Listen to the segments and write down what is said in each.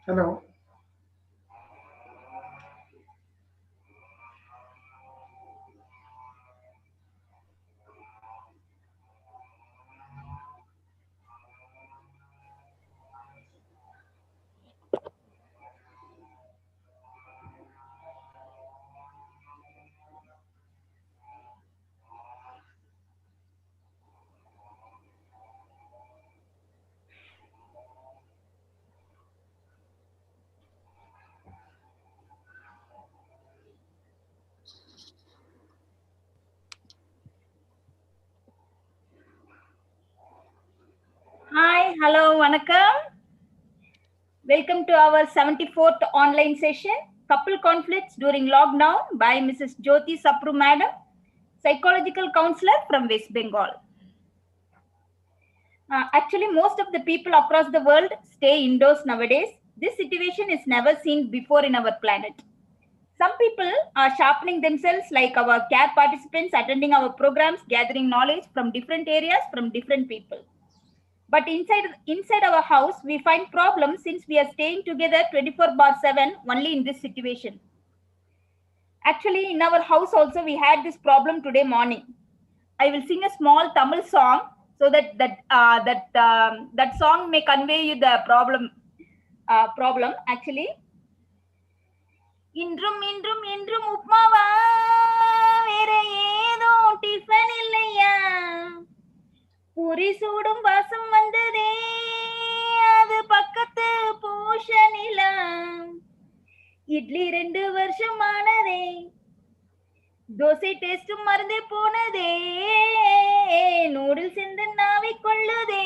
Hello. Hi, hello, vanakkam. Welcome to our 74th online session, Couple Conflicts During Lockdown by Mrs. JYOTI Sapru Madam, Psychological Counselor from West Bengal. Actually, most of the people across the world stay indoors nowadays. This situation is never seen before in our planet. Some people are sharpening themselves like our CARE participants attending our programs, gathering knowledge from different areas, from different people. But inside our house, we find problems since we are staying together 24/7 only in this situation. Actually, in our house also, we had this problem today morning. I will sing a small Tamil song so that song may convey you the problem. Actually, இன்றும் இன்றும் என்றும் உப்மாவா வேற ஏதோ tiffin இல்லையா பூரி சூடும் வாசம் வந்ததே அது பக்கத்து பூஷனிலா இட்லி 2 வருஷமானதே தோசை டேஸ்டும் மறந்தே போனதே நூடுல்ஸ் இந்த நாவை கொள்ளுதே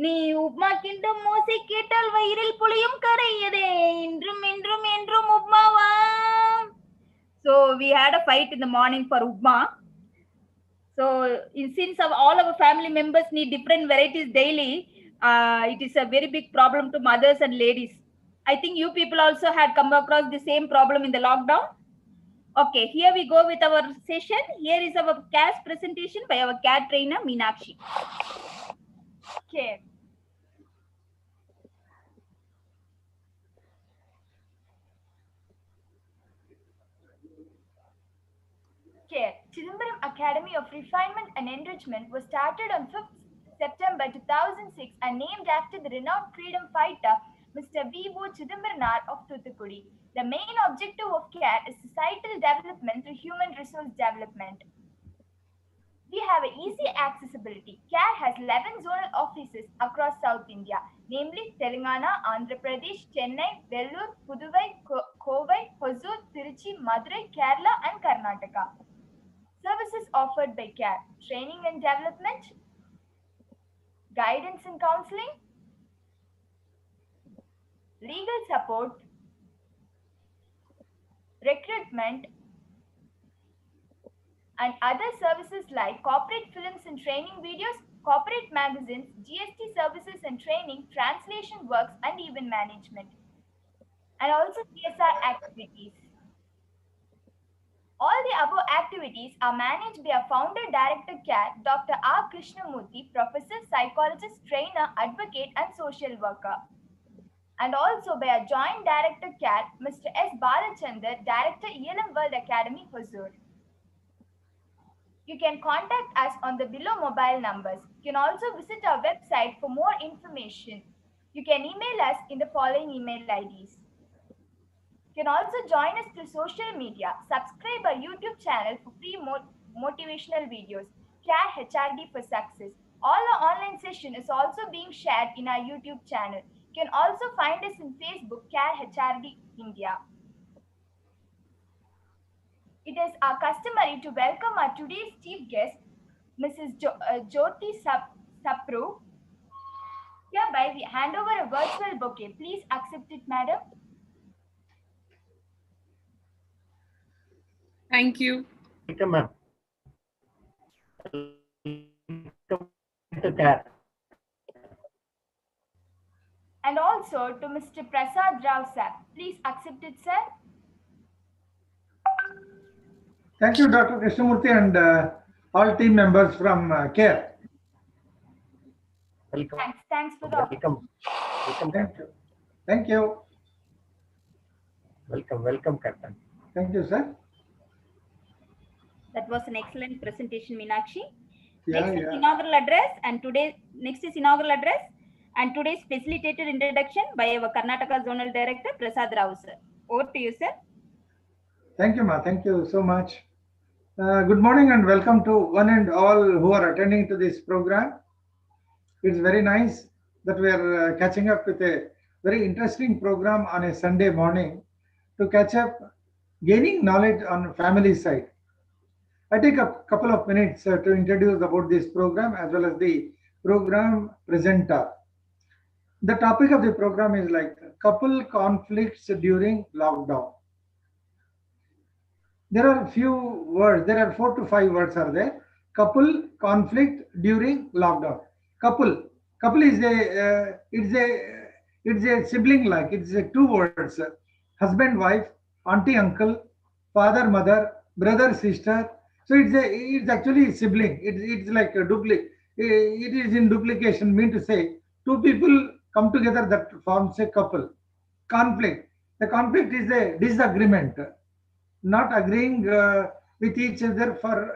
நீ உப்மா கிண்டும் மோசை கேட்டால் வயிறில் புளியும் கரையுதே இன்றும் இன்றும் என்றும் உப்மாவா. So we had a fight in the morning for upma. So since all our family members need different varieties daily, it is a very big problem to mothers and ladies. I think you people also had come across the same problem in the lockdown. Okay, here we go with our session. Here is our CAS presentation by our CAT trainer, Meenakshi. Okay. Care. Chidambaram Academy of Refinement and Enrichment was started on 5th September 2006 and named after the renowned freedom fighter Mr. V.O. Chidambaram of Thoothukudi. The main objective of CARE is societal development through human resource development. We have easy accessibility. CARE has 11 zonal offices across South India, namely Telangana, Andhra Pradesh, Chennai, Vellore, Puduvai, Kovai, Hosur, Tiruchi, Madurai, Kerala and Karnataka. Services offered by CARE: training and development, guidance and counseling, legal support, recruitment, and other services like corporate films and training videos, corporate magazines, GST services and training, translation works, and event management, and also CSR activities. All the above activities are managed by our founder director CARE, Dr. R. Krishnamurthy, professor, psychologist, trainer, advocate, and social worker. And also by our joint director CARE, Mr. S. Balachandar, director ELM World Academy, Hosur. You can contact us on the below mobile numbers. You can also visit our website for more information. You can email us in the following email IDs. You can also join us through social media. Subscribe our YouTube channel for free motivational videos. CARE HRD for Success. All our online session is also being shared in our YouTube channel. You can also find us in Facebook, CARE HRD India. It is our customary to welcome our today's chief guest, Mrs. JYOTI Sapru. Hereby we hand over a virtual bouquet. Please accept it, madam. Thank you. Welcome, ma'am. Welcome to CARE. And also to Mr. Prasad Rao sir. Please accept it, sir. Thank you, Dr. Krishnamurthy, and all team members from CARE. Welcome. Thanks for the Welcome. Thank you. Thank you. Welcome, Captain. Thank you, sir. That was an excellent presentation, Meenakshi. Yeah, Next is yeah. inaugural address, and today's facilitated introduction by our Karnataka Zonal Director Prasad Rao sir. Over to you, sir. Thank you, Ma. Thank you so much. Good morning and welcome to one and all who are attending to this program. It's very nice that we are catching up with a very interesting program on a Sunday morning to catch up, gaining knowledge on family side. I take a couple of minutes to introduce about this program as well as the program presenter. The topic of the program is like couple conflicts during lockdown. There are a few words, there are 4 to 5 words are there. Couple conflict during lockdown. Couple is a sibling like, it's a 2 words. Husband, wife, auntie, uncle, father, mother, brother, sister. So it's actually sibling. It's like a duplicate. It is in duplication, mean to say two people come together that forms a couple. Conflict. The conflict is a disagreement, not agreeing with each other for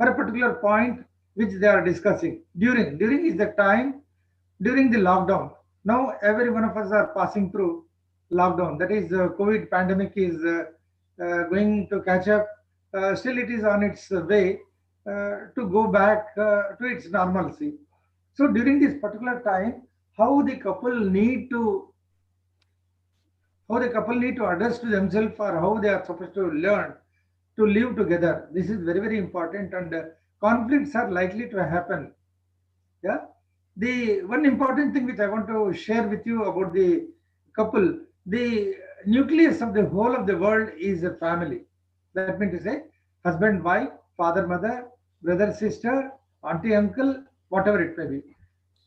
a particular point which they are discussing. During is the time during the lockdown. Now every one of us are passing through lockdown. That is, COVID pandemic is going to catch up. Still, it is on its way to go back to its normalcy. So during this particular time, how the couple need to adjust to themselves, or how they are supposed to learn to live together. This is very, very important, and conflicts are likely to happen. Yeah. The one important thing which I want to share with you about the couple, the nucleus of the whole of the world is a family. That means to say husband, wife, father, mother, brother, sister, auntie, uncle, whatever it may be,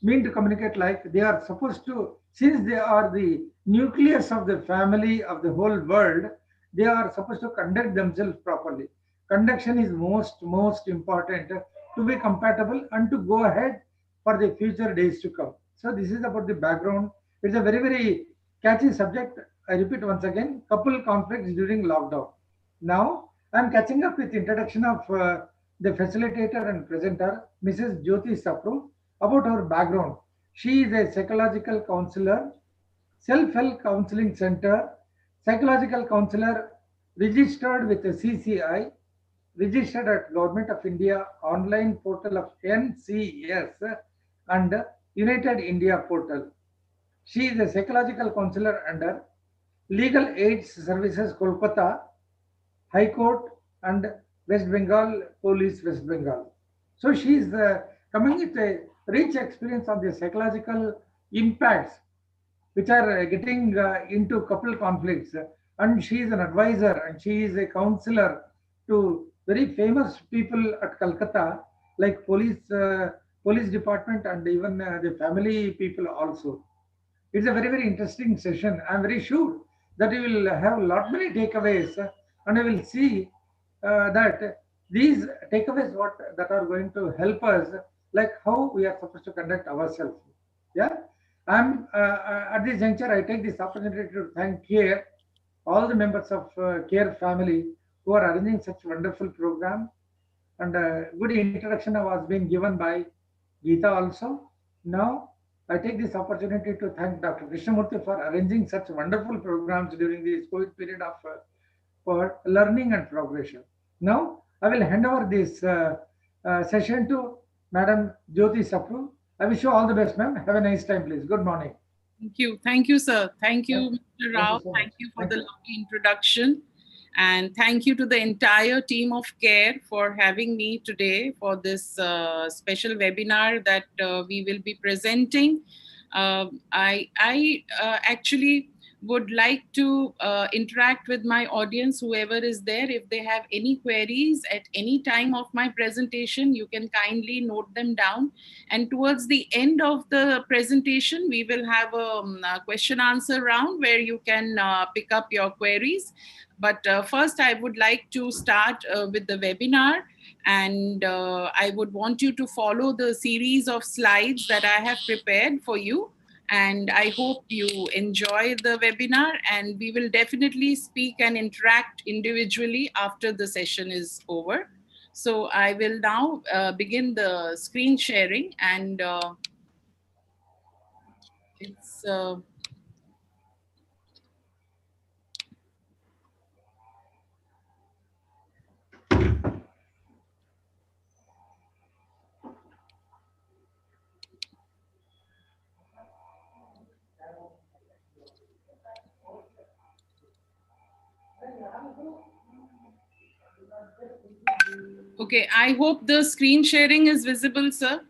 mean to communicate like they are supposed to, since they are the nucleus of the family of the whole world, they are supposed to conduct themselves properly. Conduction is most important to be compatible and to go ahead for the future days to come. So this is about the background. It's a very, very catchy subject. I repeat once again, couple conflicts during lockdown. Now I'm catching up with introduction of the facilitator and presenter, Mrs. JYOTI Sapru. About her background, she is a psychological counselor, self-help counseling center, psychological counselor, registered with the CCI, registered at Government of India online portal of NCS and United India portal. She is a psychological counselor under Legal Aid Services Kolkata, High Court and West Bengal Police, West Bengal. So she is coming with a rich experience on the psychological impacts which are getting into couple conflicts. And she is an advisor and she is a counselor to very famous people at Calcutta, like police department and even the family people also. It's a very, very interesting session. I'm very sure that you will have a lot many takeaways, and I will see that these takeaways what that are going to help us, like how we are supposed to conduct ourselves. Yeah, I'm at this juncture. I take this opportunity to thank CARE, all the members of CARE family who are arranging such wonderful program, and good introduction was being given by Geeta also. Now I take this opportunity to thank Dr. Krishnamurthy for arranging such wonderful programs during this COVID period of for learning and progression. Now I will hand over this session to Madam JYOTI Sapru. I wish you all the best, ma'am. Have a nice time, please. Good morning. Thank you, sir. Thank you, Mr. Rao. Thank you so much. Thank you for Thank the you. lovely introduction. And thank you to the entire team of CARE for having me today for this special webinar that we will be presenting. I actually would like to interact with my audience, whoever is there. If they have any queries at any time of my presentation, you can kindly note them down. And towards the end of the presentation, we will have a question answer round where you can pick up your queries. But first, I would like to start with the webinar, and I would want you to follow the series of slides that I have prepared for you. And I hope you enjoy the webinar, and we will definitely speak and interact individually after the session is over. So I will now begin the screen sharing, and it's okay. I hope the screen sharing is visible, sir.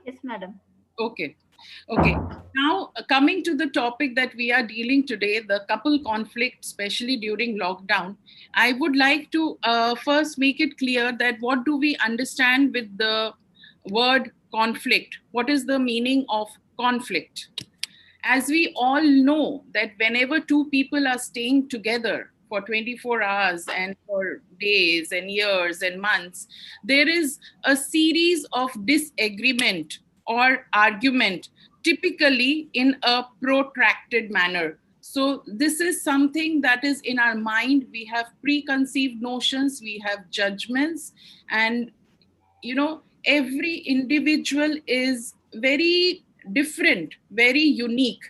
Yes, madam. Okay. Okay. Now, coming to the topic that we are dealing today, the couple conflict, especially during lockdown, I would like to first make it clear that what do we understand with the word conflict? What is the meaning of conflict? As we all know that whenever two people are staying together for 24 hours and for days and years and months, there is a series of disagreement or argument, typically in a protracted manner. So this is something that is in our mind. We have preconceived notions, we have judgments, and every individual is very different, very unique.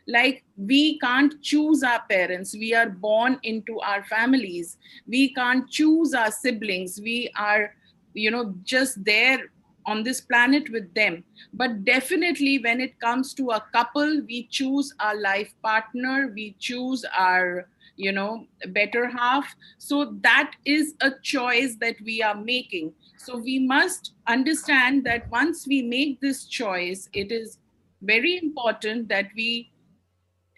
Like, we can't choose our parents, we are born into our families. We can't choose our siblings, we are just there on this planet with them. But definitely when it comes to a couple, we choose our life partner, we choose our better half. So that is a choice that we are making. So we must understand that once we make this choice, it is very important that we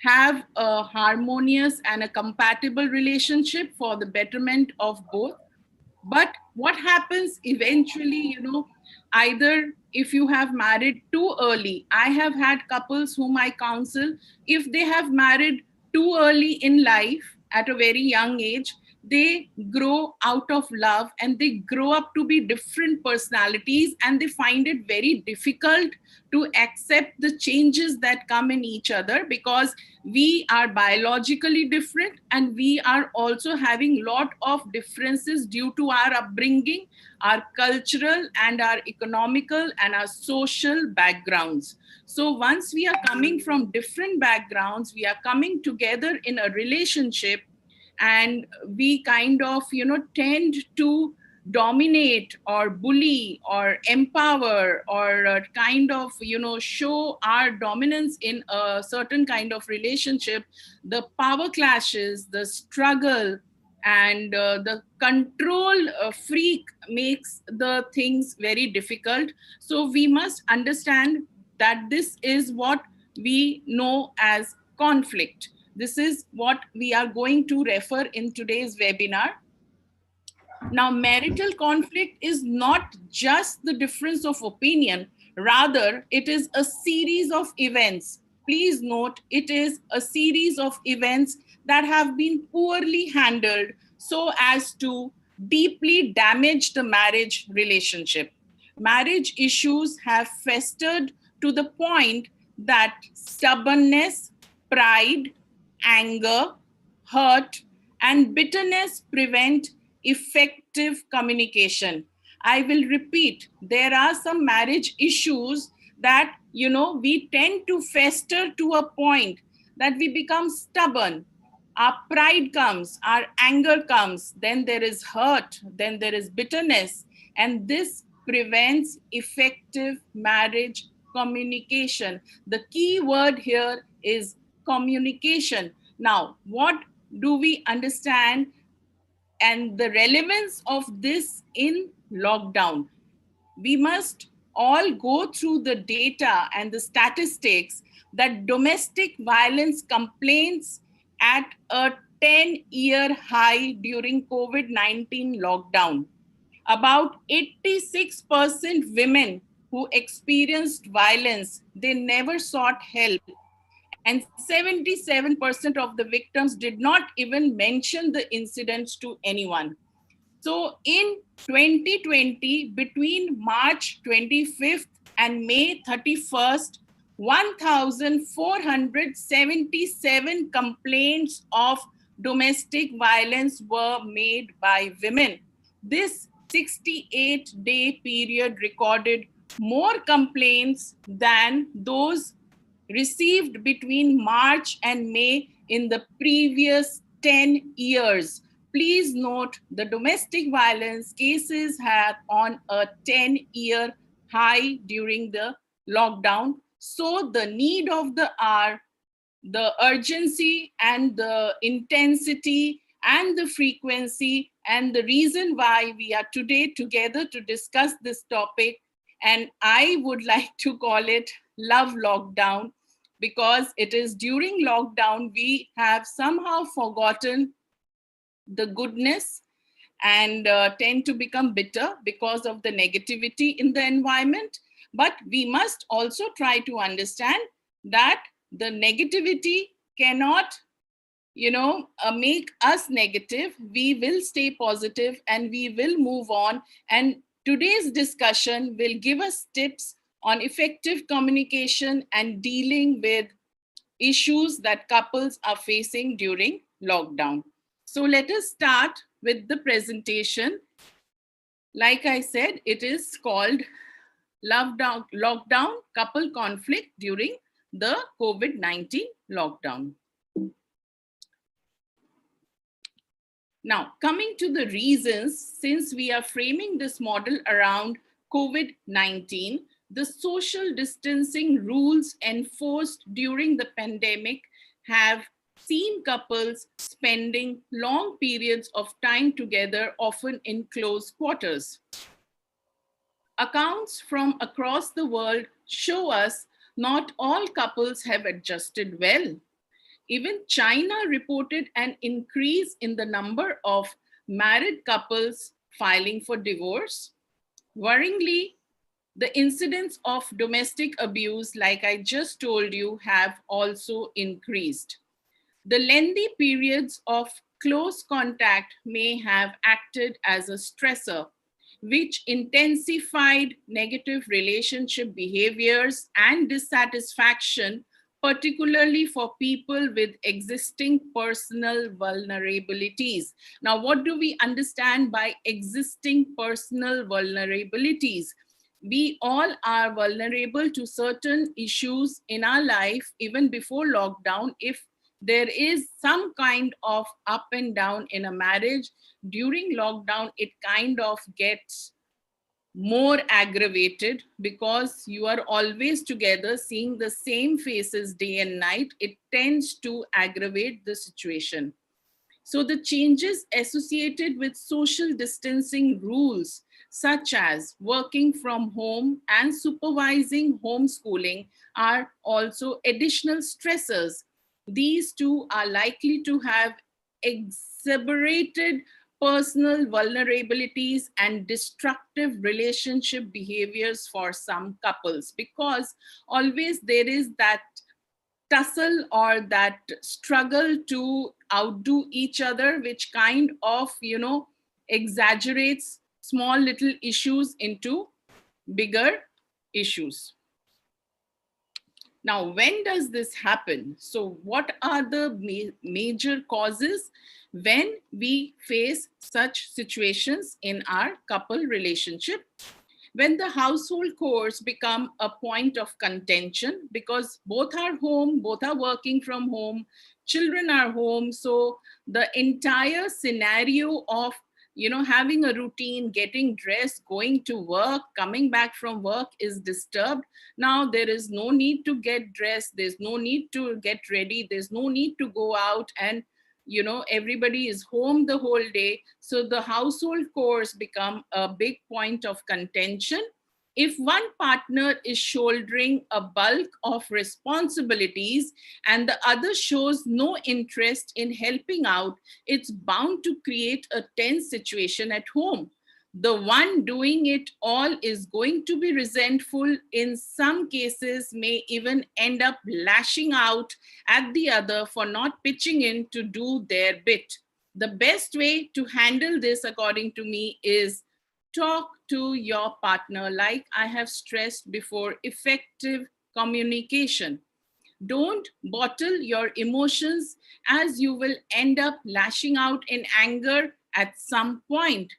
have a harmonious and a compatible relationship for the betterment of both. But what happens eventually, either if you have married too early, I have had couples whom I counsel, if they have married too early in life at a very young age, they grow out of love and they grow up to be different personalities, and they find it very difficult to accept the changes that come in each other, because we are biologically different and we are also having lot of differences due to our upbringing, our cultural and our economical and our social backgrounds. So once we are coming from different backgrounds, we are coming together in a relationship, and we kind of tend to dominate or bully or empower or kind of show our dominance in a certain kind of relationship. The power clashes, the struggle, and the control freak makes the things very difficult. So we must understand that this is what we know as conflict. This is what we are going to refer in today's webinar. Now, marital conflict is not just the difference of opinion, rather, it is a series of events. Please note, it is a series of events that have been poorly handled so as to deeply damage the marriage relationship. Marriage issues have festered to the point that stubbornness, pride, anger, hurt, and bitterness prevent effective communication. I will repeat, there are some marriage issues that, we tend to fester to a point that we become stubborn. Our pride comes, our anger comes, then there is hurt, then there is bitterness, and this prevents effective marriage communication. The key word here is communication. Now, what do we understand and the relevance of this in lockdown? We must all go through the data and the statistics that domestic violence complaints at a 10-year high during COVID-19 lockdown. About 86% women who experienced violence, they never sought help. And 77% of the victims did not even mention the incidents to anyone. So in 2020, between March 25th and May 31st, 1,477 complaints of domestic violence were made by women. This 68-day period recorded more complaints than those received between March and May in the previous 10 years. Please note the domestic violence cases had on a 10-year high during the lockdown. So the need of the hour, the urgency and the intensity and the frequency and the reason why we are today together to discuss this topic, and I would like to call it Love Lockdown, because it is during lockdown we have somehow forgotten the goodness and tend to become bitter because of the negativity in the environment. But we must also try to understand that the negativity cannot make us negative. We will stay positive and we will move on, and today's discussion will give us tips on effective communication and dealing with issues that couples are facing during lockdown. So let us start with the presentation. Like I said, it is called Lockdown Couple Conflict During the COVID-19 Lockdown. Now, coming to the reasons, since we are framing this model around COVID-19, the social distancing rules enforced during the pandemic have seen couples spending long periods of time together, often in close quarters. Accounts from across the world show us not all couples have adjusted well. Even China reported an increase in the number of married couples filing for divorce. Worryingly, the incidence of domestic abuse, like I just told you, have also increased. The lengthy periods of close contact may have acted as a stressor, which intensified negative relationship behaviors and dissatisfaction, particularly for people with existing personal vulnerabilities. Now, what do we understand by existing personal vulnerabilities? We all are vulnerable to certain issues in our life, even before lockdown. If there is some kind of up and down in a marriage during lockdown, it kind of gets more aggravated because you are always together seeing the same faces day and night. It tends to aggravate the situation. So the changes associated with social distancing rules, such as working from home and supervising homeschooling, are also additional stressors. These two are likely to have exacerbated personal vulnerabilities and destructive relationship behaviors for some couples, because always there is that tussle or that struggle to outdo each other, which kind of, exaggerates small little issues into bigger issues. Now, when does this happen? So what are the major causes when we face such situations in our couple relationship? When the household chores become a point of contention, because both are home, both are working from home, children are home. So the entire scenario of having a routine, getting dressed, going to work, coming back from work is disturbed. Now there is no need to get dressed, there's no need to get ready, there's no need to go out, and everybody is home the whole day. So the household chores become a big point of contention. If one partner is shouldering a bulk of responsibilities and the other shows no interest in helping out, it's bound to create a tense situation at home. The one doing it all is going to be resentful. In some cases, may even end up lashing out at the other for not pitching in to do their bit. The best way to handle this, according to me, is talk to your partner. Like I have stressed before, effective communication. Don't bottle your emotions, as you will end up lashing out in anger at some point.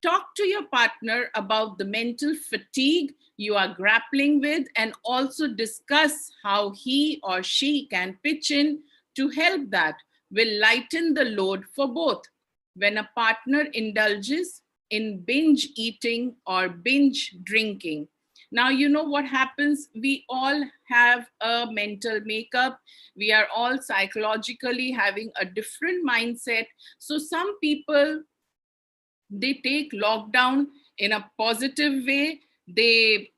Talk to your partner about the mental fatigue you are grappling with, and also discuss how he or she can pitch in to help. That will lighten the load for both. When a partner indulges in binge eating or binge drinking, now, you know what happens? We all have a mental makeup. We are all psychologically having a different mindset. So some people, they take lockdown in a positive way. They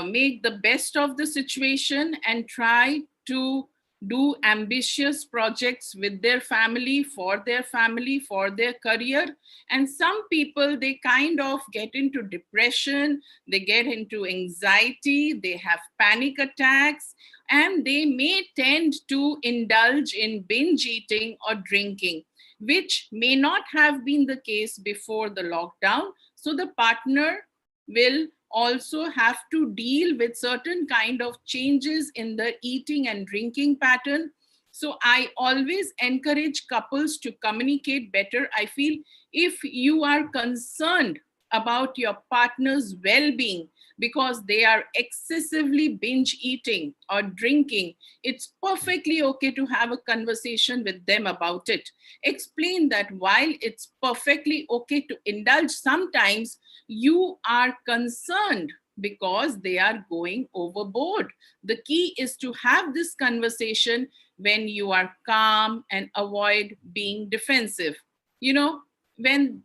make the best of the situation and try to do ambitious projects with their family, for their career. And some people, they kind of get into depression, they get into anxiety, they have panic attacks, and they may tend to indulge in binge eating or drinking, which may not have been the case before the lockdown. So the partner will also have to deal with certain kind of changes in the eating and drinking pattern. So I always encourage couples to communicate better. I feel if you are concerned about your partner's well-being because they are excessively binge eating or drinking, it's perfectly okay to have a conversation with them about it. Explain that while it's perfectly okay to indulge sometimes, you are concerned because they are going overboard. The key is to have this conversation when you are calm and avoid being defensive. You know, when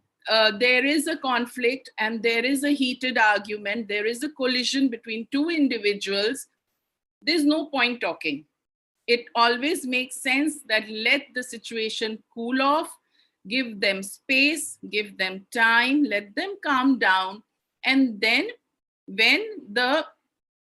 there is a conflict and there is a heated argument, there is a collision between two individuals, there's no point talking. It always makes sense that let the situation cool off, give them space, give them time, let them calm down. And then when the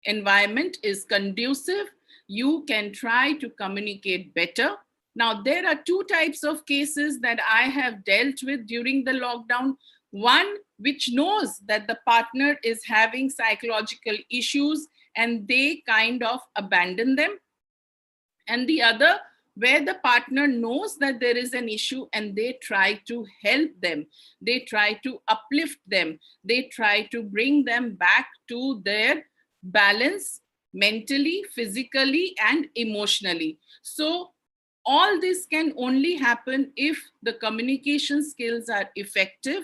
environment is conducive, you can try to communicate better. Now, there are two types of cases that I have dealt with during the lockdown. One, which knows that the partner is having psychological issues and they kind of abandon them. And the other, where the partner knows that there is an issue and they try to help them, they try to uplift them, they try to bring them back to their balance mentally, physically, and emotionally. So all this can only happen if the communication skills are effective.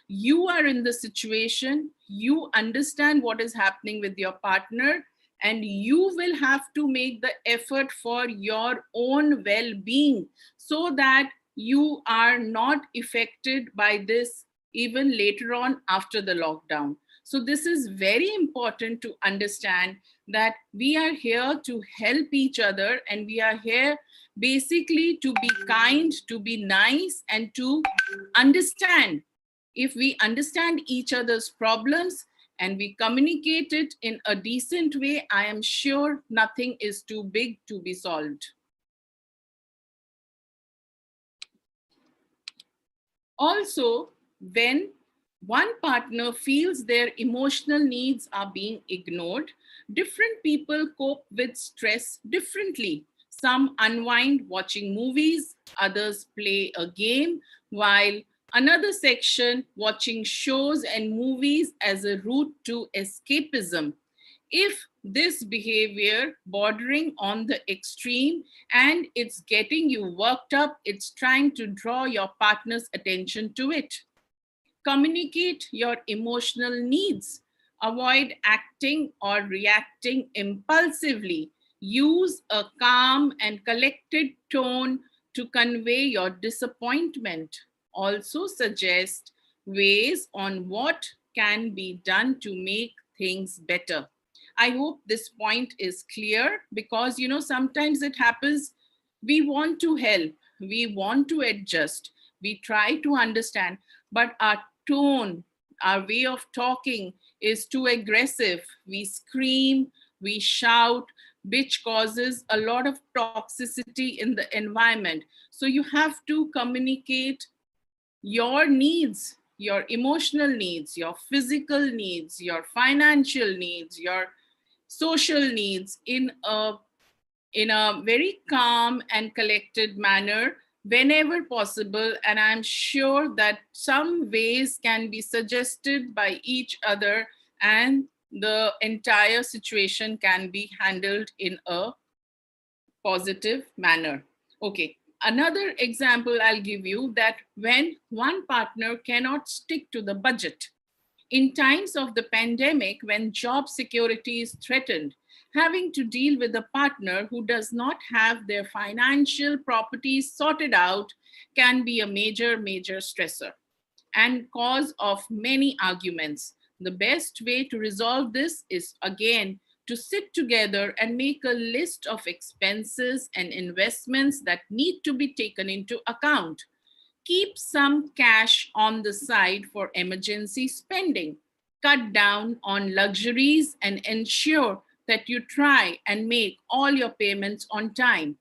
You are in the situation, you understand what is happening with your partner, and you will have to make the effort for your own well-being so that you are not affected by this even later on after the lockdown. So this is very important to understand that we are here to help each other, and we are here basically to be kind, to be nice, and to understand. If we understand each other's problems and we communicate it in a decent way, I am sure nothing is too big to be solved. Also, when one partner feels their emotional needs are being ignored, different people cope with stress differently. Some unwind watching movies, others play a game, while another section watching shows and movies as a route to escapism. If this behavior bordering on the extreme and it's getting you worked up, it's trying to draw your partner's attention to it. Communicate your emotional needs. Avoid acting or reacting impulsively. Use a calm and collected tone to convey your disappointment. Also suggest ways on what can be done to make things better. I hope this point is clear, because sometimes it happens, we want to help, we want to adjust, we try to understand, but our tone, our way of talking is too aggressive. We scream, we shout, which causes a lot of toxicity in the environment. So you have to communicate your needs, your emotional needs, your physical needs, your financial needs, your social needs in a very calm and collected manner whenever possible. And I'm sure that some ways can be suggested by each other, and the entire situation can be handled in a positive manner. Okay, another example I'll give you, that when one partner cannot stick to the budget, in times of the pandemic, when job security is threatened, having to deal with a partner who does not have their financial properties sorted out can be a major, major stressor and cause of many arguments. The best way to resolve this is, again, to sit together and make a list of expenses and investments that need to be taken into account. Keep some cash on the side for emergency spending. Cut down on luxuries and ensure that you try and make all your payments on time.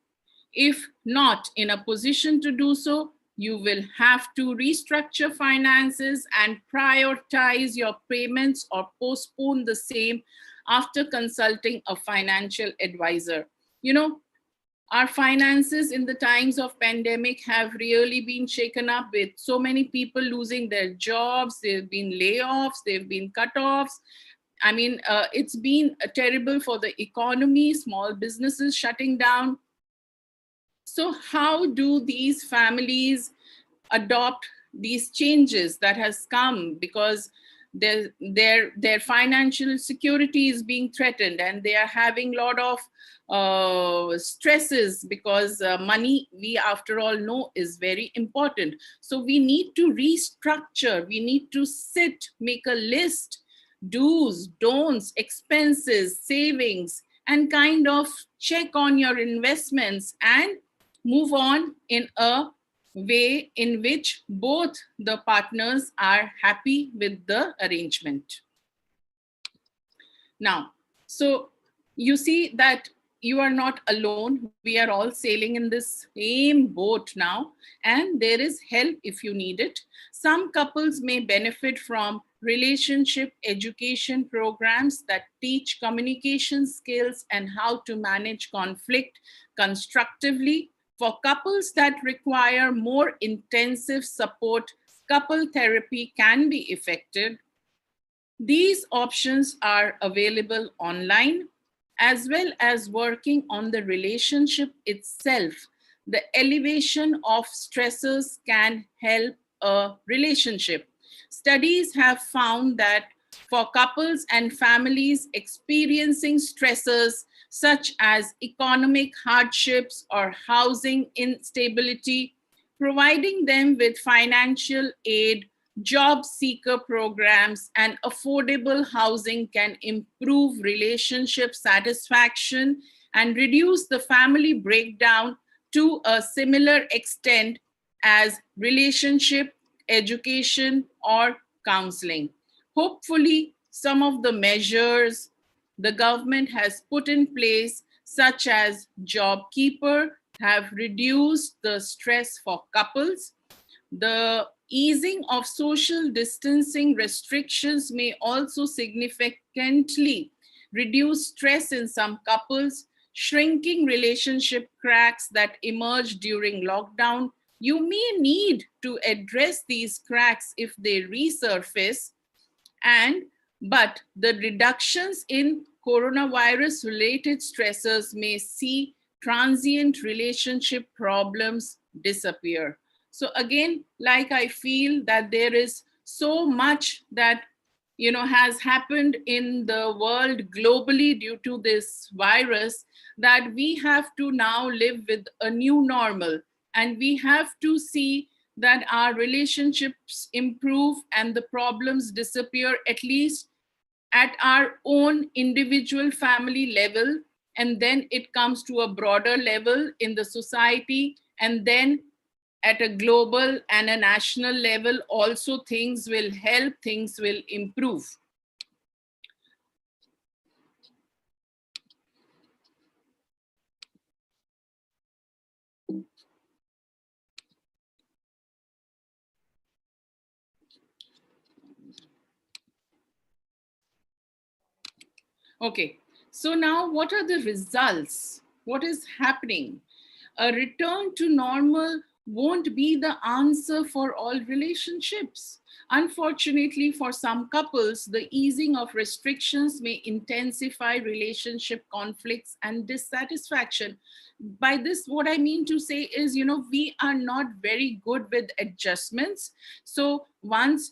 If not in a position to do so, you will have to restructure finances and prioritize your payments or postpone the same after consulting a financial advisor. You know, our finances in the times of pandemic have really been shaken up, with so many people losing their jobs. There have been layoffs, there have been cutoffs. I mean, it's been terrible for the economy, small businesses shutting down. So how do these families adopt these changes that has come, because their financial security is being threatened, and they are having a lot of stresses, because money, we after all know, is very important. So we need to restructure, we need to sit, make a list, do's, don'ts, expenses, savings, and kind of check on your investments and move on in a way in which both the partners are happy with the arrangement. Now, so you see that you are not alone. We are all sailing in this same boat now, and there is help if you need it. Some couples may benefit from relationship education programs that teach communication skills and how to manage conflict constructively. For couples that require more intensive support, couple therapy can be effective. These options are available online, as well as working on the relationship itself. The elevation of stressors can help a relationship. Studies have found that for couples and families experiencing stressors such as economic hardships or housing instability, providing them with financial aid, job seeker programs, and affordable housing can improve relationship satisfaction and reduce the family breakdown to a similar extent as relationship education or counseling. Hopefully, some of the measures the government has put in place, such as Job Keeper, have reduced the stress for couples. The easing of social distancing restrictions may also significantly reduce stress in some couples, shrinking relationship cracks that emerge during lockdown. You may need to address these cracks if they resurface, but the reductions in coronavirus related stressors may see transient relationship problems disappear. So again, like, I feel that there is so much that has happened in the world globally due to this virus, that we have to now live with a new normal, and we have to see that our relationships improve and the problems disappear, at least at our own individual family level, and then it comes to a broader level in the society, and then at a global and a national level also things will help, things will improve. Okay, So now what are the results? What is happening? A return to normal won't be the answer for all relationships. Unfortunately, for some couples, the easing of restrictions may intensify relationship conflicts and dissatisfaction. By this, what I mean to say is, we are not very good with adjustments. So once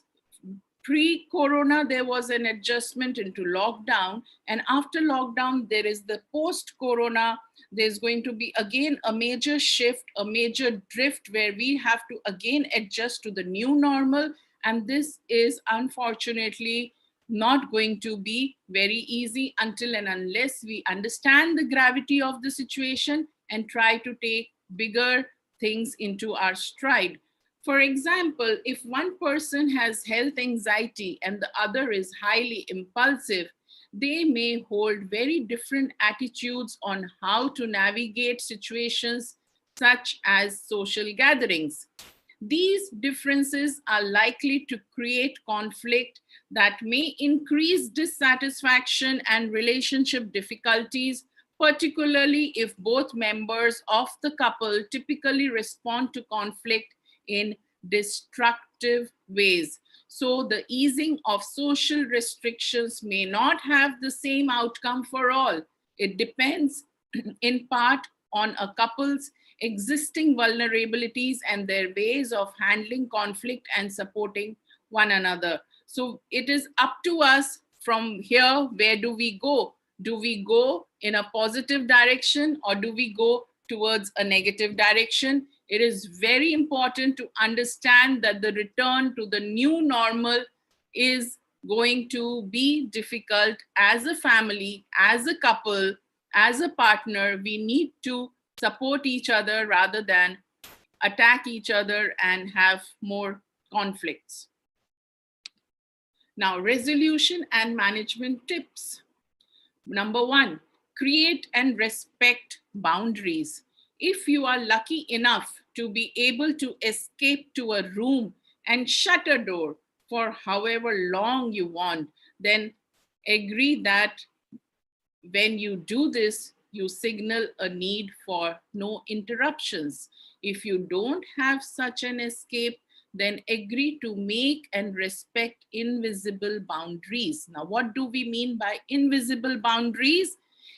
pre-corona, there was an adjustment into lockdown, and after lockdown, there is the post-corona. There's going to be again a major shift, a major drift, where we have to again adjust to the new normal. And this is unfortunately not going to be very easy until and unless we understand the gravity of the situation and try to take bigger things into our stride. For example, if one person has health anxiety and the other is highly impulsive, they may hold very different attitudes on how to navigate situations such as social gatherings. These differences are likely to create conflict that may increase dissatisfaction and relationship difficulties, particularly if both members of the couple typically respond to conflict in destructive ways. So the easing of social restrictions may not have the same outcome for all. It depends in part on a couple's existing vulnerabilities and their ways of handling conflict and supporting one another. So it is up to us from here. Where do we go? Do we go in a positive direction or do we go towards a negative direction? It is very important to understand that the return to the new normal is going to be difficult. As a family, as a couple, as a partner. We need to support each other rather than attack each other and have more conflicts. Now, resolution and management tips. Number one, create and respect boundaries. If you are lucky enough to be able to escape to a room and shut a door for however long you want, then agree that when you do this, you signal a need for no interruptions. If you don't have such an escape, then agree to make and respect invisible boundaries. Now, what do we mean by invisible boundaries?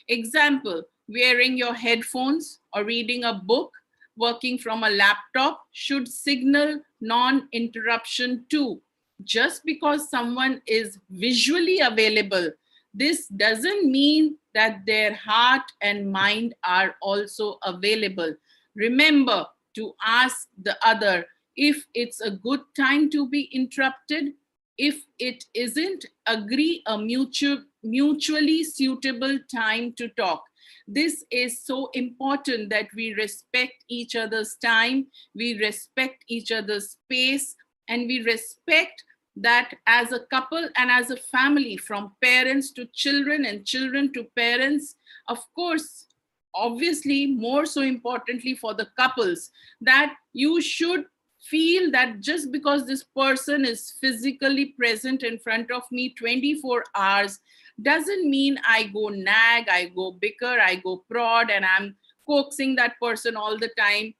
Example, wearing your headphones or reading a book, working from a laptop should signal non-interruption too. Just because someone is visually available, this doesn't mean that their heart and mind are also available. Remember to ask the other if it's a good time to be interrupted. If it isn't, agree a mutually suitable time to talk. This is so important that we respect each other's time, we respect each other's space, and we respect that as a couple and as a family, from parents to children and children to parents. Of course, obviously, more so importantly for the couples, that you should feel that just because this person is physically present in front of me 24 hours doesn't mean I go nag, I go bicker, I go prod, and I'm coaxing that person all the time.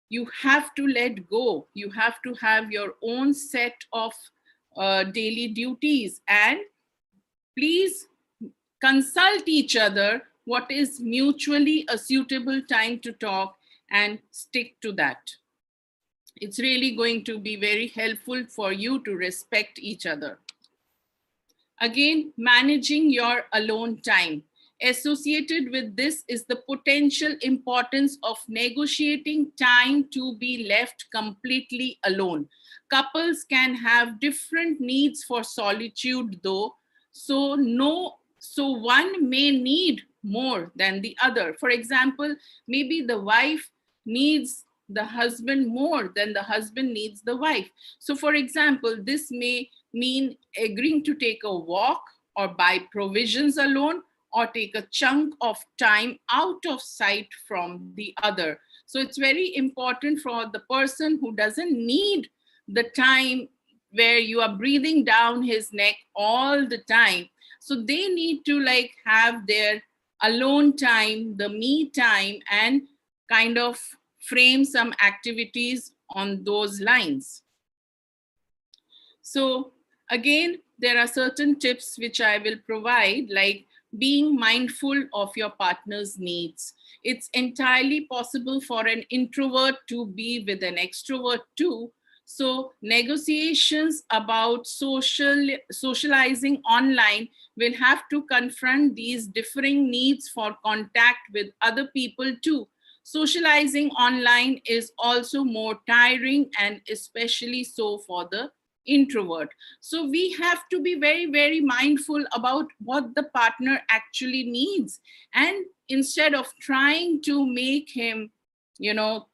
You have to let go. You have to have your own set of daily duties, and please consult each other what is mutually a suitable time to talk and stick to that. It's really going to be very helpful for you to respect each other. Again, managing your alone time. Associated with this is the potential importance of negotiating time to be left completely alone. Couples can have different needs for solitude though, so one may need more than the other. For example, maybe the wife needs the husband more than the husband needs the wife. So for example, this may mean agreeing to take a walk or buy provisions alone, or take a chunk of time out of sight from the other. So it's very important for the person who doesn't need the time where you are breathing down his neck all the time. So they need to like have their alone time, the me time, and kind of frame some activities on those lines. So again, there are certain tips which I will provide, like being mindful of your partner's needs. It's entirely possible for an introvert to be with an extrovert too. So negotiations about socializing online will have to confront these differing needs for contact with other people too. Socializing online is also more tiring, and especially so for the introvert. So we have to be very, very mindful about what the partner actually needs. And instead of trying to make him,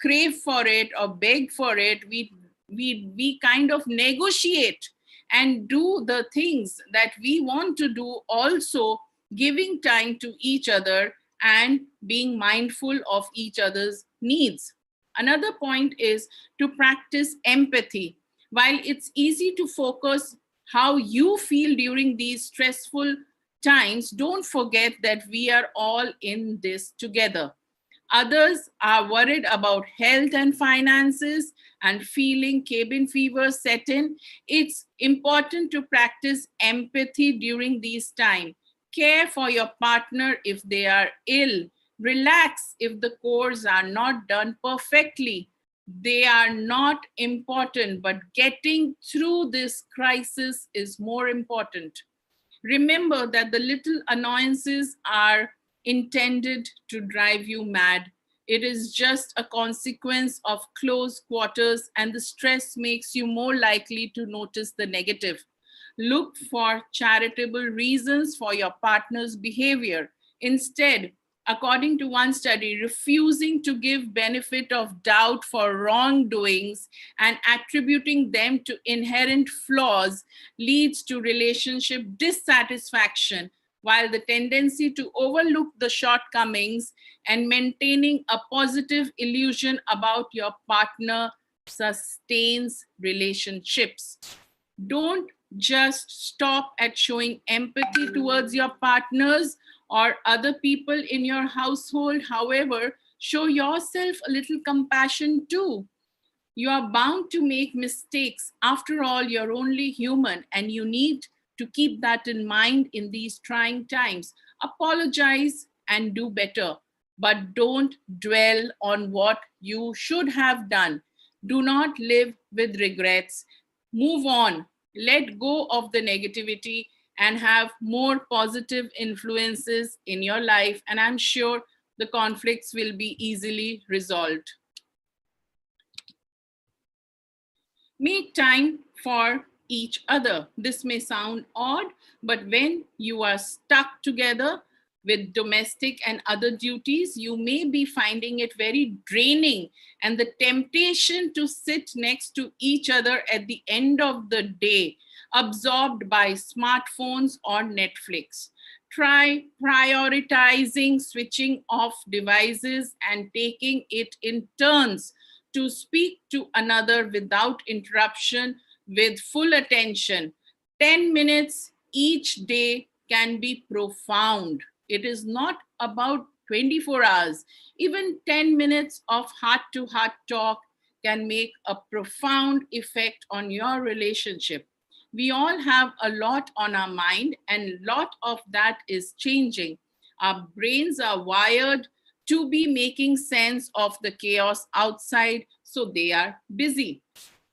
crave for it or beg for it, we kind of negotiate and do the things that we want to do, also giving time to each other and being mindful of each other's needs. Another point is to practice empathy. While it's easy to focus how you feel during these stressful times, don't forget that we are all in this together. Others are worried about health and finances and feeling cabin fever set in. It's important to practice empathy during these times. Care for your partner if they are ill. Relax if the chores are not done perfectly. They are not important, but getting through this crisis is more important. Remember that the little annoyances are intended to drive you mad. It is just a consequence of close quarters, and the stress makes you more likely to notice the negative. Look for charitable reasons for your partner's behavior. Instead, according to one study, refusing to give benefit of doubt for wrongdoings and attributing them to inherent flaws leads to relationship dissatisfaction, while the tendency to overlook the shortcomings and maintaining a positive illusion about your partner sustains relationships. Don't just stop at showing empathy towards your partners or other people in your household. However, show yourself a little compassion too. You are bound to make mistakes. After all, you're only human, and you need to keep that in mind in these trying times. Apologize and do better, but don't dwell on what you should have done. Do not live with regrets. Move on. Let go of the negativity and have more positive influences in your life. And I'm sure the conflicts will be easily resolved. Make time for each other. This may sound odd, but when you are stuck together with domestic and other duties, you may be finding it very draining, and the temptation to sit next to each other at the end of the day, absorbed by smartphones or Netflix. Try prioritizing switching off devices and taking it in turns to speak to another without interruption with full attention. 10 minutes each day can be profound. It is not about 24 hours. Even 10 minutes of heart-to-heart talk can make a profound effect on your relationship. We all have a lot on our mind, and a lot of that is changing. Our brains are wired to be making sense of the chaos outside, so they are busy.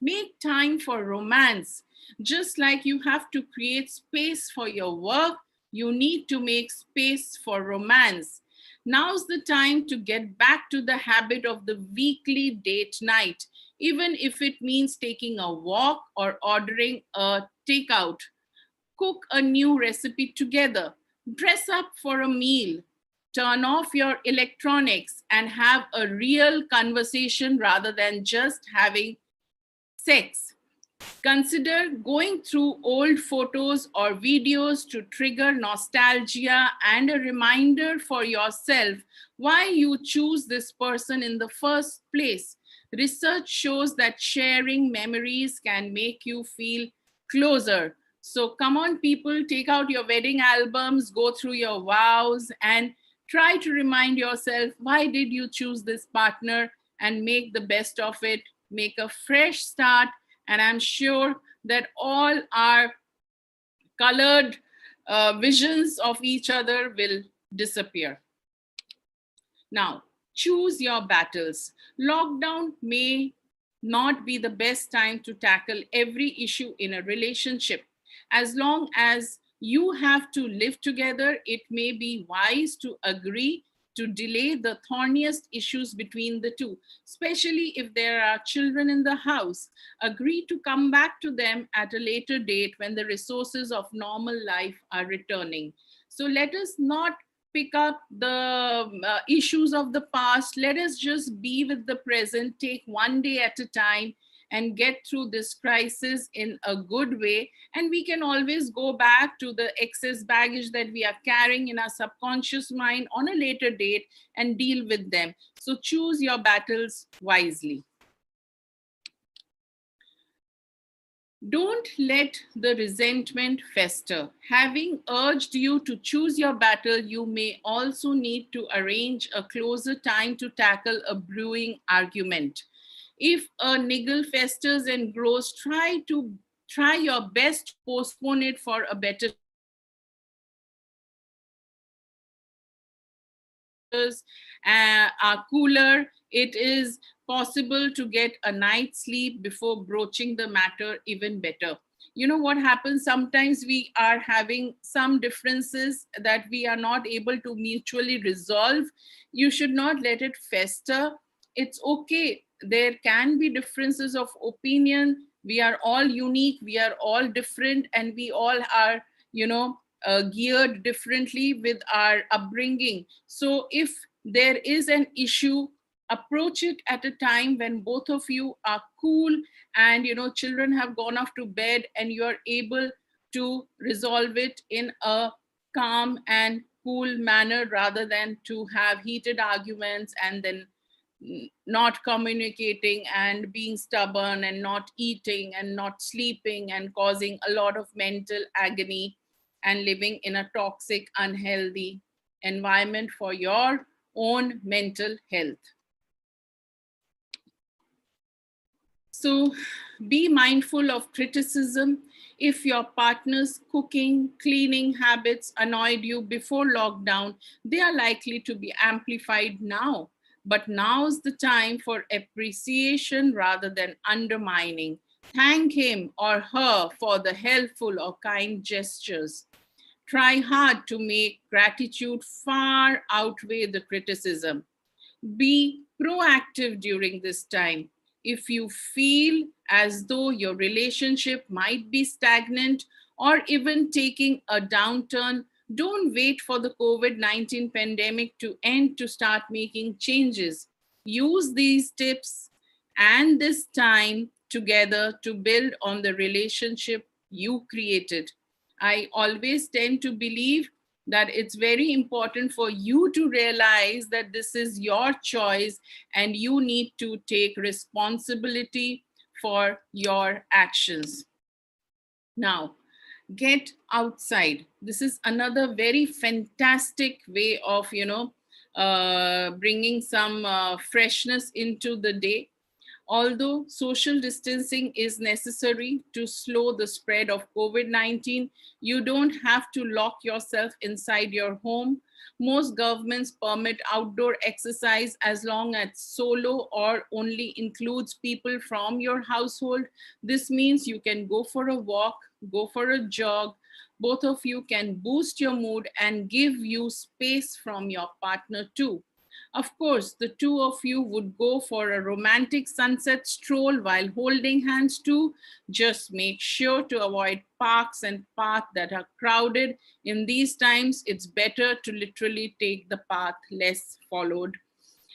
Make time for romance. Just like you have to create space for your work, you need to make space for romance. Now's the time to get back to the habit of the weekly date night, even if it means taking a walk or ordering a takeout. Cook a new recipe together. Dress up for a meal. Turn off your electronics and have a real conversation rather than just having sex. Consider going through old photos or videos to trigger nostalgia and a reminder for yourself why you choose this person in the first place. Research shows that sharing memories can make you feel closer. So come on, people, take out your wedding albums, go through your vows, and try to remind yourself, why did you choose this partner, and make the best of it, make a fresh start. And I'm sure that all our colored visions of each other will disappear. Now, choose your battles. Lockdown may not be the best time to tackle every issue in a relationship. As long as you have to live together, it may be wise to agree to delay the thorniest issues between the two, especially if there are children in the house. Agree to come back to them at a later date when the resources of normal life are returning. So let us not pick up the issues of the past. Let us just be with the present, take one day at a time, and get through this crisis in a good way. And we can always go back to the excess baggage that we are carrying in our subconscious mind on a later date and deal with them. So choose your battles wisely. Don't let the resentment fester. Having urged you to choose your battle, you may also need to arrange a closer time to tackle a brewing argument. If a niggle festers and grows, try your best to postpone it for a better are cooler, it is possible to get a night's sleep before broaching the matter even better. You know what happens? Sometimes we are having some differences that we are not able to mutually resolve. You should not let it fester. It's okay. There can be differences of opinion. We are all unique. We are all different, and we all are, geared differently with our upbringing. So if there is an issue, approach it at a time when both of you are cool and children have gone off to bed, and you are able to resolve it in a calm and cool manner, rather than to have heated arguments and then not communicating and being stubborn and not eating and not sleeping and causing a lot of mental agony and living in a toxic, unhealthy environment for your own mental health. So be mindful of criticism. If your partner's cooking, cleaning habits annoyed you before lockdown, they are likely to be amplified now. But now's the time for appreciation rather than undermining. Thank him or her for the helpful or kind gestures. Try hard to make gratitude far outweigh the criticism. Be proactive during this time. If you feel as though your relationship might be stagnant or even taking a downturn, don't wait for the COVID-19 pandemic to end to start making changes. Use these tips and this time together to build on the relationship you created. I always tend to believe that it's very important for you to realize that this is your choice and you need to take responsibility for your actions. Now, get outside. This is another very fantastic way of, bringing some freshness into the day. Although social distancing is necessary to slow the spread of COVID-19, you don't have to lock yourself inside your home. Most governments permit outdoor exercise as long as solo or only includes people from your household. This means you can go for a walk, go for a jog. Both of you can boost your mood and give you space from your partner too. Of course, the two of you would go for a romantic sunset stroll while holding hands too. Just make sure to avoid parks and paths that are crowded. In these times, it's better to literally take the path less followed.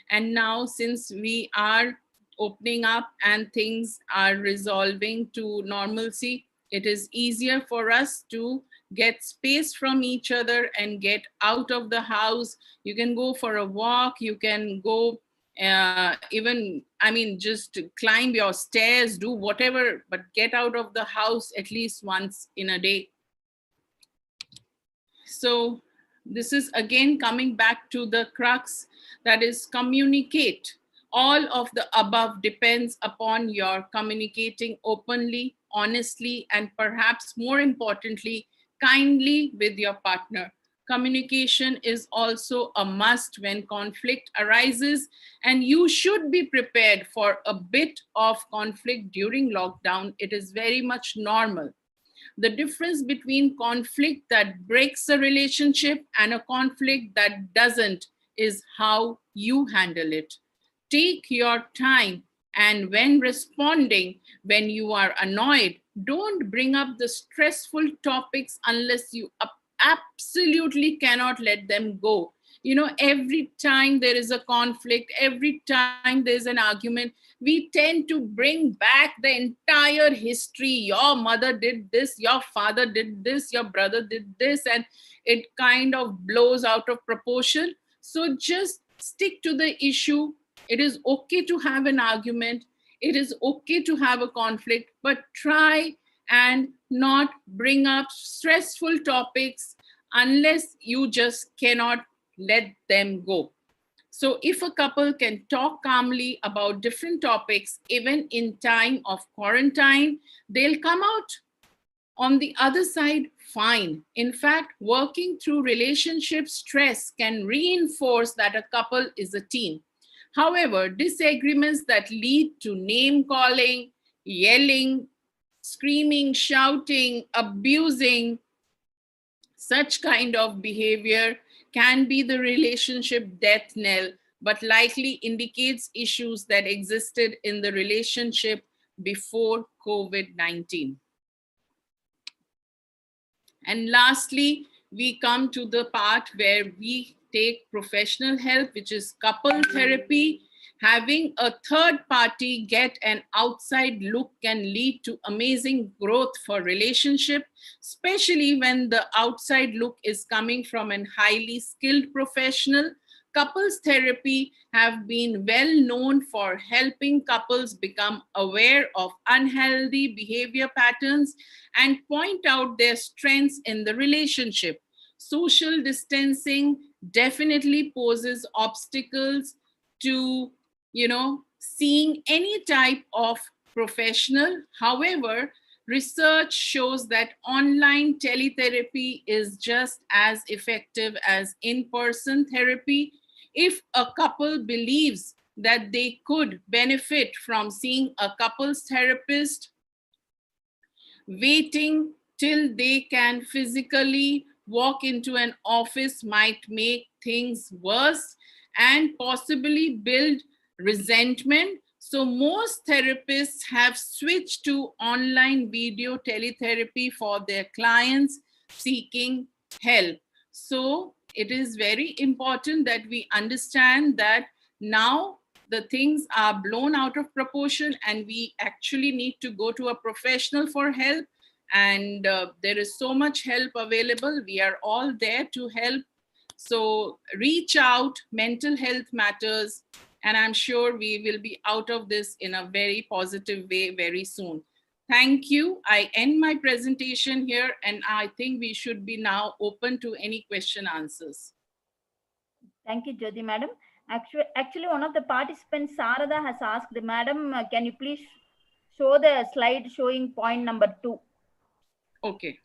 And now, since we are opening up and things are resolving to normalcy, it is easier for us to get space from each other and get out of the house. You can go for a walk, you can go Even, I mean, just climb your stairs, do whatever, but get out of the house at least once in a day. So this is again coming back to the crux, that is communicate. All of the above depends upon your communicating openly, honestly, and perhaps more importantly, kindly with your partner. Communication is also a must when conflict arises, and you should be prepared for a bit of conflict during lockdown. It is very much normal. The difference between conflict that breaks a relationship and a conflict that doesn't is how you handle it. Take your time, and when responding, when you are annoyed, don't bring up the stressful topics unless you absolutely cannot let them go. You know, every time there is a conflict, every time there's an argument, we tend to bring back the entire history. Your mother did this, your father did this, your brother did this, and it kind of blows out of proportion. So just stick to the issue. It is okay to have an argument. It is okay to have a conflict, but try and not bring up stressful topics unless you just cannot let them go. So if a couple can talk calmly about different topics, even in time of quarantine, they'll come out on the other side fine. In fact, working through relationship stress can reinforce that a couple is a team. However, disagreements that lead to name calling, yelling, screaming, shouting, abusing, such kind of behavior can be the relationship death knell, but likely indicates issues that existed in the relationship before COVID-19. And lastly, we come to the part where we take professional help, which is couple therapy. Having a third party get an outside look can lead to amazing growth for relationship, especially when the outside look is coming from a highly skilled professional. Couples therapy have been well known for helping couples become aware of unhealthy behavior patterns and point out their strengths in the relationship. Social distancing definitely poses obstacles to, seeing any type of professional. However, research shows that online teletherapy is just as effective as in-person therapy. If a couple believes that they could benefit from seeing a couples therapist, waiting till they can physically walk into an office might make things worse and possibly build resentment. So most therapists have switched to online video teletherapy for their clients seeking help. So it is very important that we understand that now the things are blown out of proportion and we actually need to go to a professional for help. And there is so much help available. We are all there to help. So reach out. Mental health matters. And I'm sure we will be out of this in a very positive way very soon. Thank you. I end my presentation here, and I think we should be now open to any question answers. Thank you, Jyoti madam. Actually, one of the participants, Sarada, has asked, Madam, can you please show the slide showing point number 2? Okay,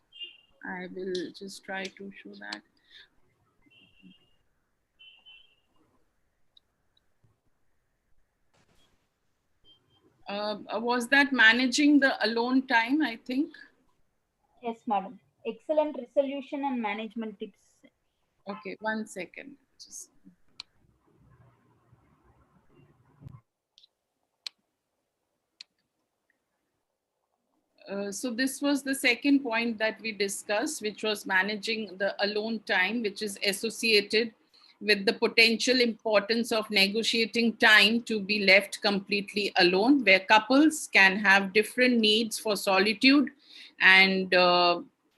I will just try to show that. Was that managing the alone time, I think? Yes, madam. Excellent resolution and management tips. Okay, 1 second. Just... so this was the second point that we discussed, which was managing the alone time, which is associated with the potential importance of negotiating time to be left completely alone, where couples can have different needs for solitude. And,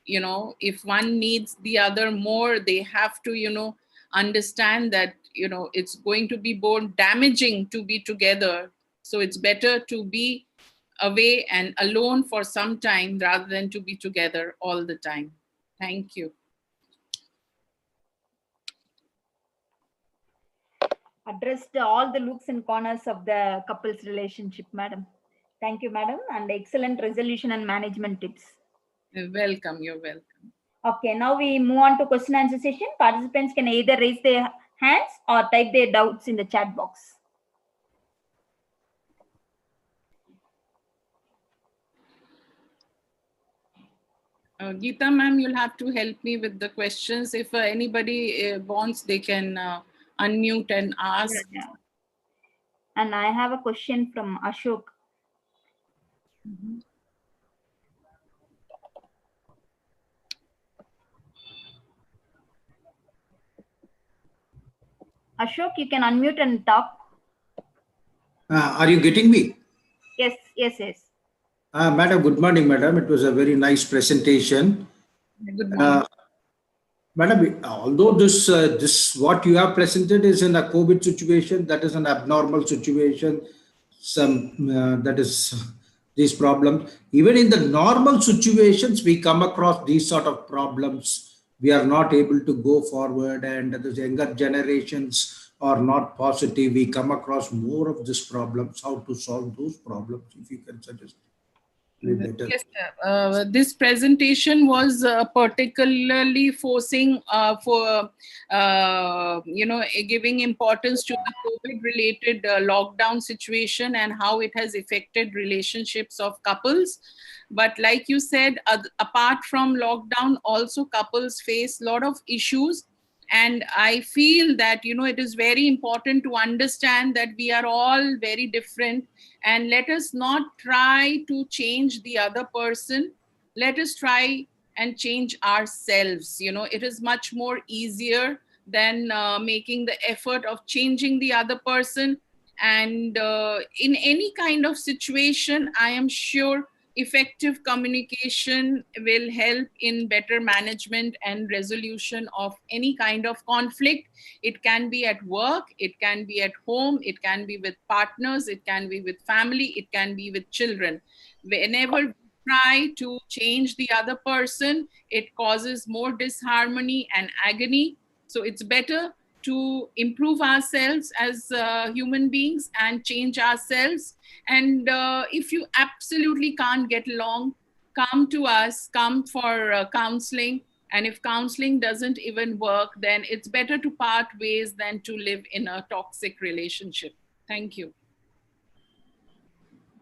if one needs the other more, they have to, understand that it's going to be more damaging to be together. So it's better to be away and alone for some time rather than to be together all the time. Thank you. Addressed all the nooks and corners of the couple's relationship, madam. Thank you, madam, and excellent resolution and management tips. You're welcome. You're welcome. Okay, now we move on to question and answer session. Participants can either raise their hands or type their doubts in the chat box. Geeta ma'am, you'll have to help me with the questions. If anybody wants, they can unmute and ask. Yeah. And I have a question from Ashok. Ashok, you can unmute and talk. Are you getting me? Yes, yes, yes. Madam, good morning, madam. It was a very nice presentation. Good morning. Madam, although this what you have presented is in a COVID situation, that is an abnormal situation. That is these problems. Even in the normal situations, we come across these sort of problems. We are not able to go forward, and the younger generations are not positive. We come across more of these problems. How to solve those problems? If you can suggest. Yes, this presentation was particularly forcing giving importance to the COVID-related lockdown situation and how it has affected relationships of couples. But like you said, apart from lockdown, also couples face a lot of issues. And I feel that, it is very important to understand that we are all very different, and let us not try to change the other person. Let us try and change ourselves. It is much more easier than making the effort of changing the other person. And in any kind of situation, I am sure effective communication will help in better management and resolution of any kind of conflict. It can be at work, it can be at home, it can be with partners, it can be with family, it can be with children. Whenever we try to change the other person, it causes more disharmony and agony. So it's better to improve ourselves as human beings and change ourselves. And if you absolutely can't get along, come to us, come for counseling. And if counseling doesn't even work, then it's better to part ways than to live in a toxic relationship. Thank you.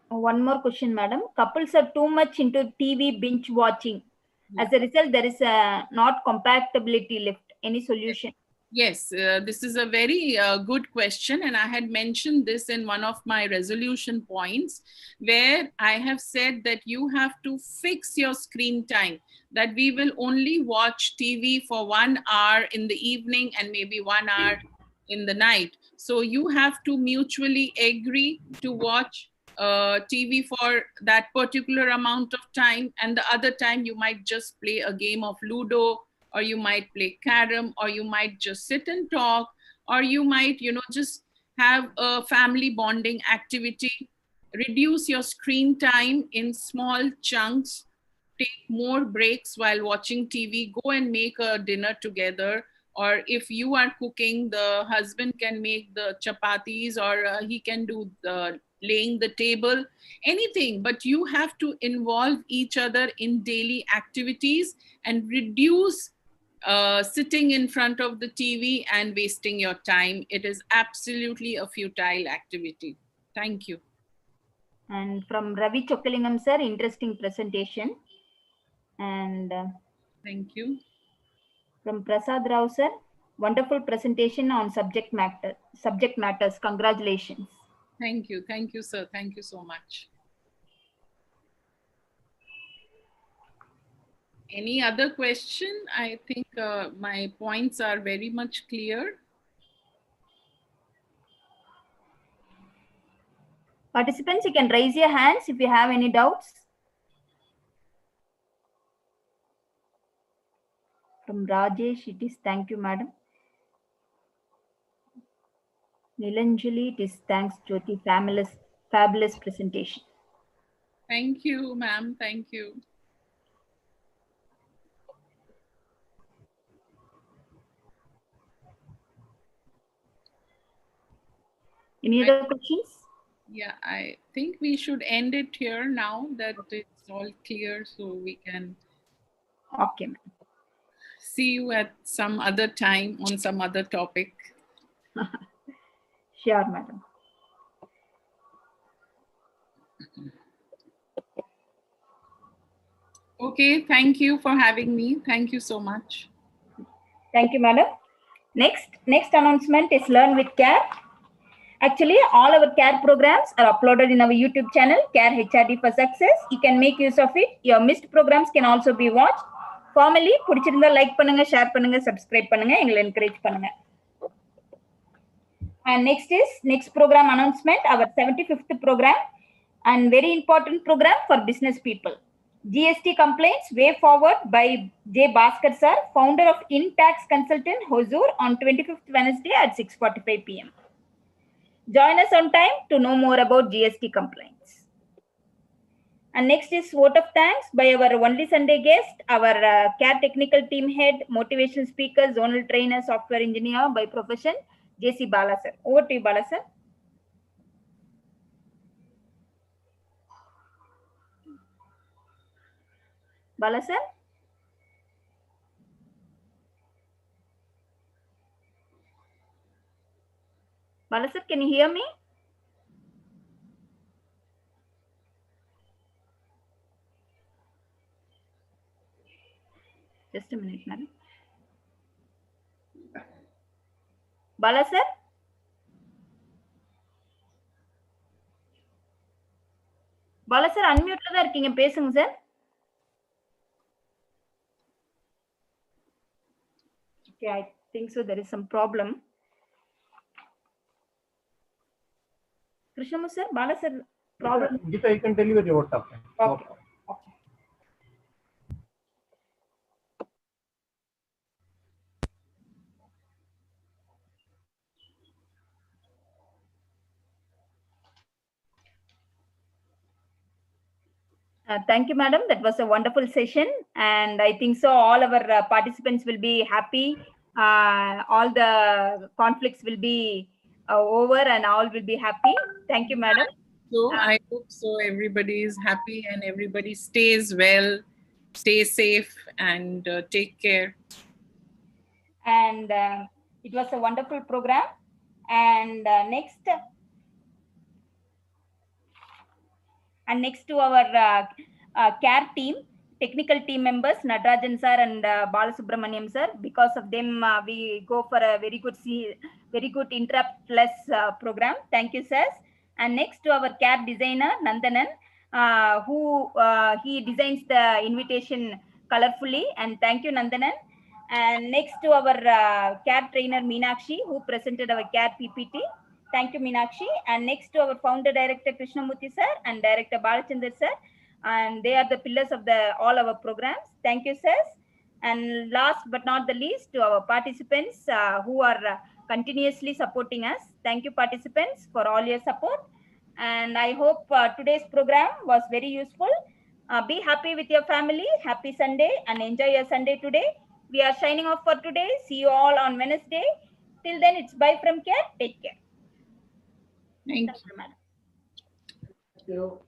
One more question, madam. Couples are too much into TV binge watching. As a result, there is a not compatibility left. Any solution? Yes, this is a very good question. And I had mentioned this in one of my resolution points, where I have said that you have to fix your screen time, that we will only watch TV for 1 hour in the evening and maybe 1 hour in the night. So you have to mutually agree to watch TV for that particular amount of time. And the other time you might just play a game of Ludo, or you might play carom, or you might just sit and talk, or you might, just have a family bonding activity. Reduce your screen time in small chunks. Take more breaks while watching TV. Go and make a dinner together. Or if you are cooking, the husband can make the chapatis, or he can do the laying the table, anything. But you have to involve each other in daily activities and reduce sitting in front of the TV and wasting your time. It is absolutely a futile activity. Thank you. And from Ravi Chokkalingam sir, interesting presentation. And thank you. From Prasad Rao sir, wonderful presentation on subject matters. Congratulations. Thank you, sir. Thank you so much. Any other question? I think my points are very much clear. Participants, you can raise your hands if you have any doubts. From Rajesh, it is. Thank you, madam. Nilanjali, it is thanks Jyoti, fabulous presentation. Thank you, ma'am. Thank you. Any other questions? Yeah, I think we should end it here now that it's all clear, so we can Okay, ma'am. see you at some other time on some other topic. Sure, madam. Okay, thank you for having me. Thank you so much. Thank you, madam. Next announcement is Learn with Care. Actually, all our care programs are uploaded in our YouTube channel, Care HRD for Success. You can make use of it. Your missed programs can also be watched. Formally, பிடிச்சிருந்தா like பண்ணுங்க, share பண்ணுங்க, subscribe பண்ணுங்க, எங்களை encourage பண்ணுங்க. And next program announcement, our 75th program and very important program for business people. GST complaints way forward by J. Bhaskar sir, founder of InTax Consultant, Hosur, on 25th Wednesday at 6:45 p.m. Join us on time to know more about GST complaints. And next is vote of thanks by our only Sunday guest, our care technical team head, motivational speaker, zonal trainer, software engineer by profession, JC Bala sir. Over to you, Bala sir. Bala sir? Bala sir, can you hear me? Just a minute, madam. Bala sir? Bala sir, unmute la இருக்கீங்க, பேசுங்க sir. Okay, I think so there is some problem. Krishnamu sir, Bala sir, problem. Gita, you can deliver your vote after. Okay. Okay. Thank you, madam. That was a wonderful session. And I think so all our participants will be happy. All the conflicts will be over and all will be happy. Thank you, madam. So I hope so everybody is happy and everybody stays well, stay safe and take care. And it was a wonderful program. And next to our care team, technical team members, Natarajan sir and Balasubramaniam sir. Because of them, we go for a very good interrupt-less program. Thank you, sirs. And next to our care designer, Nandanan, who he designs the invitation colorfully. And thank you, Nandanan. And next to our care trainer, Meenakshi, who presented our care PPT. Thank you, Meenakshi. And next to our founder director, Krishnamurthy sir, and director Balachandra sir. And they are the pillars of all our programs. Thank you, sirs. And last but not the least, to our participants who are continuously supporting us. Thank you, participants, for all your support. And I hope today's program was very useful. Be happy with your family. Happy Sunday and enjoy your Sunday today. We are signing off for today. See you all on Wednesday. Till then, it's bye from Care. Take care. Thank you. Madam. Thank you.